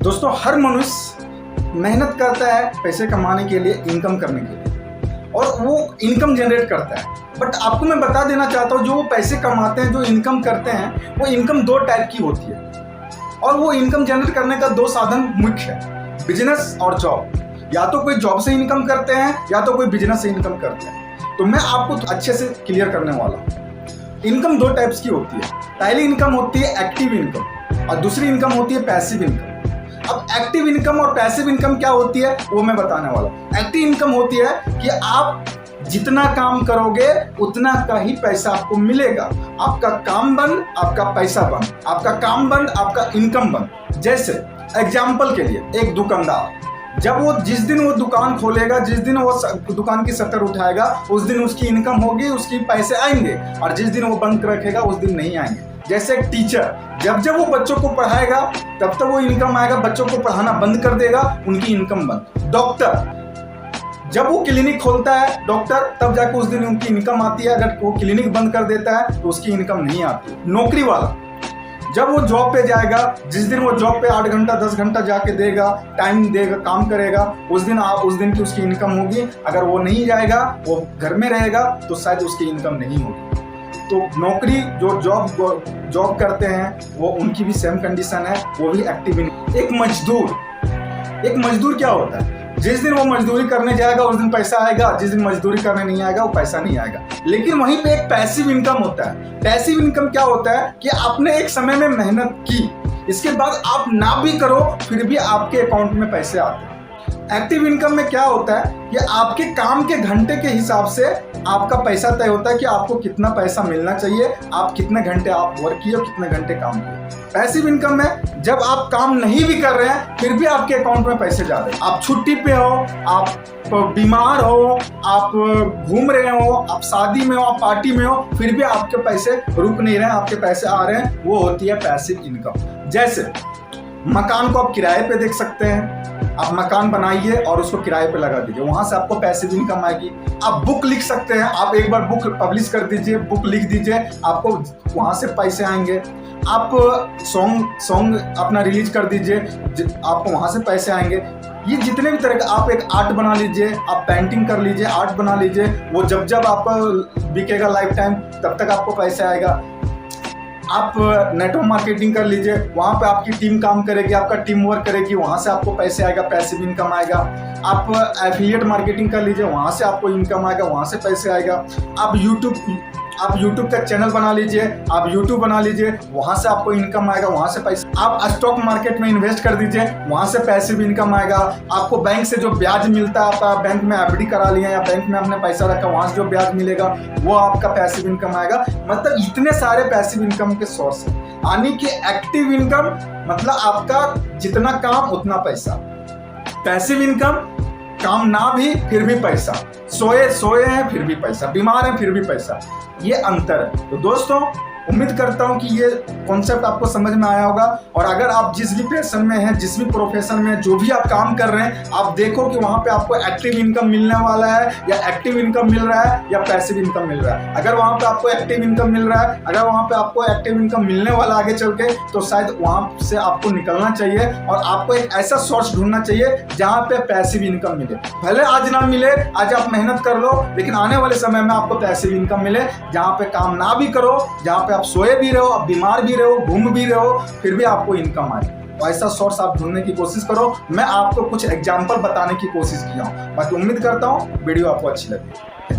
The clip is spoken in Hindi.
दोस्तों, हर मनुष्य मेहनत करता है पैसे कमाने के लिए, इनकम करने के लिए, और वो इनकम जनरेट करता है। बट आपको मैं बता देना चाहता हूँ, जो वो पैसे कमाते हैं, जो इनकम करते हैं, वो इनकम दो टाइप की होती है। और वो इनकम जनरेट करने का दो साधन मुख्य है, बिजनेस और जॉब। या तो कोई जॉब से इनकम करते हैं या तो कोई बिजनेस से इनकम करते हैं। तो मैं आपको अच्छे से क्लियर करने वाला हूँ। इनकम दो टाइप्स की होती है। पहली इनकम होती है एक्टिव इनकम और दूसरी इनकम होती है पैसिव इनकम। अब एक्टिव इनकम और पैसिव इनकम क्या होती है वो मैं बताने वाला हूँ। एक्टिव इनकम होती है कि आप जितना काम करोगे उतना का ही पैसा आपको मिलेगा। आपका काम बंद, आपका पैसा बंद, आपका काम बंद, आपका इनकम बंद। जैसे एग्जाम्पल के लिए, एक दुकानदार जब वो जिस दिन वो दुकान खोलेगा, जिस दिन वो दुकान की शटर उठाएगा, उस दिन उसकी इनकम होगी, उसकी पैसे आएंगे, और जिस दिन वो बंद रखेगा उस दिन नहीं आएंगे। जैसे एक टीचर जब वो बच्चों को पढ़ाएगा तब तक वो इनकम आएगा, बच्चों को पढ़ाना बंद कर देगा, उनकी इनकम बंद। डॉक्टर जब वो क्लिनिक खोलता है, डॉक्टर, तब जाकर उस दिन उनकी इनकम आती है। अगर वो क्लिनिक बंद कर देता है तो उसकी इनकम नहीं आती। नौकरी वाला जब वो जॉब पे जाएगा, जिस दिन वो जॉब पे 8 घंटा 10 घंटा जाके देगा, टाइम देगा, काम करेगा, उस दिन की उसकी इनकम होगी। अगर वो नहीं जाएगा, वो घर में रहेगा, तो शायद उसकी इनकम नहीं होगी। तो नौकरी जो जॉब करते हैं वो उनकी भी सेम कंडीशन है, वो भी एक्टिव इनकम। एक मजदूर क्या होता है? जिस दिन वो मजदूरी करने जाएगा उस दिन पैसा आएगा, जिस दिन मजदूरी करने नहीं आएगा वो पैसा नहीं आएगा। लेकिन वहीं पे एक पैसिव इनकम होता है। पैसिव इनकम क्या होता है कि आपने एक समय में मेहनत की, इसके बाद आप ना भी करो फिर भी आपके अकाउंट में पैसे आते हैं। एक्टिव इनकम में क्या होता है कि आपके काम के घंटे के हिसाब से आपका पैसा तय होता है कि आपको कितना पैसा मिलना चाहिए, आप कितने घंटे आप वर्क किए और कितने घंटे काम किए। पैसिव इनकम में जब आप काम नहीं भी कर रहे हैं फिर भी आपके अकाउंट में पैसे जा रहे हैं। आप छुट्टी पे हो, आप बीमार हो, आप घूम रहे हो, आप शादी में हो, आप पार्टी में हो, फिर भी आपके पैसे रुक नहीं रहे हैं, आपके पैसे आ रहे हैं। वो होती है पैसिव इनकम। जैसे मकान को आप किराए पे देख सकते हैं। आप मकान बनाइए और उसको किराए पे लगा दीजिए, वहां से आपको पैसिव इनकम आएगी। आप बुक लिख सकते हैं, आप एक बार बुक पब्लिश कर दीजिए, बुक लिख दीजिए, आपको वहां से पैसे आएंगे। आप सॉन्ग अपना रिलीज कर दीजिए, आपको वहां से पैसे आएंगे। ये जितने भी तरह का, आप एक आर्ट बना लीजिए, आप पेंटिंग कर लीजिए, आर्ट बना लीजिए, वो जब आपका बिकेगा लाइफ टाइम तब तक आपको पैसे आएगा। आप नेटवर्क मार्केटिंग कर लीजिए, वहाँ पे आपकी टीम काम करेगी, आपका टीम वर्क करेगी, वहाँ से आपको पैसे आएगा, पैसिव इनकम आएगा। आप एफिलिएट मार्केटिंग कर लीजिए, वहाँ से आपको इनकम आएगा, वहाँ से पैसे आएगा। आप यूट्यूब का चैनल बना लीजिए, आप यूट्यूब बना लीजिए, वहाँ से आपको इनकम आएगा, वहाँ से पैसे। आप स्टॉक मार्केट में इन्वेस्ट कर दीजिए, वहाँ से पैसिव इनकम आएगा। आपको बैंक से जो ब्याज मिलता है, आप बैंक में एफडी करा लिया या बैंक में आपने पैसा रखा, वहाँ से जो ब्याज मिलेगा वो आपका पैसिव इनकम आएगा। मतलब इतने सारे पैसिव इनकम के सोर्स है। यानी कि एक्टिव इनकम मतलब आपका जितना काम उतना पैसा। पैसिव इनकम काम ना भी फिर भी पैसा, सोए हैं फिर भी पैसा, बीमार हैं फिर भी पैसा। ये अंतर है। तो दोस्तों, उम्मीद करता हूं कि ये कॉन्सेप्ट आपको समझ में आया होगा। और अगर आप जिस भी पैशन में हैं, जिस भी प्रोफेशन में, जो भी आप काम कर रहे हैं, आप देखो कि वहां पे आपको एक्टिव इनकम मिलने वाला है या एक्टिव इनकम मिल रहा है या पैसिव इनकम मिल रहा है। अगर वहां पे आपको एक्टिव इनकम मिल रहा है, अगर वहां पे आपको एक्टिव इनकम मिलने वाला आगे चल के, तो शायद वहां से आपको निकलना चाहिए और आपको एक ऐसा सोर्स ढूंढना चाहिए जहां पे पैसिव इनकम मिले। भले आज ना मिले, आज आप मेहनत कर लो, लेकिन आने वाले समय में आपको पैसिव इनकम मिले, जहां पे काम ना भी करो, जहां पे आप सोए भी रहो, आप बीमार भी रहो, घूम भी रहो, फिर भी आपको इनकम आए। तो ऐसा सोर्स आप ढूंढने की कोशिश करो। मैं आपको कुछ एग्जांपल बताने की कोशिश किया हूं। बाकी उम्मीद करता हूं वीडियो आपको अच्छी लगी।